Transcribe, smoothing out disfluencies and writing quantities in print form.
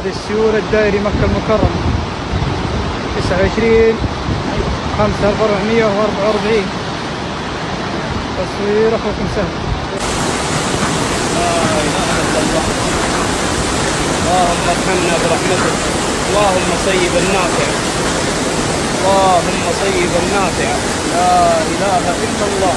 هذه السيولة الدائري مكة المكرمة 29/5/1444. تصوير أخوكم سهل. لا إله إلا الله. اللهم ارحمنا برحمتك. اللهم صيبا نافعا. اللهم صيبا نافعا. لا إله إلا الله.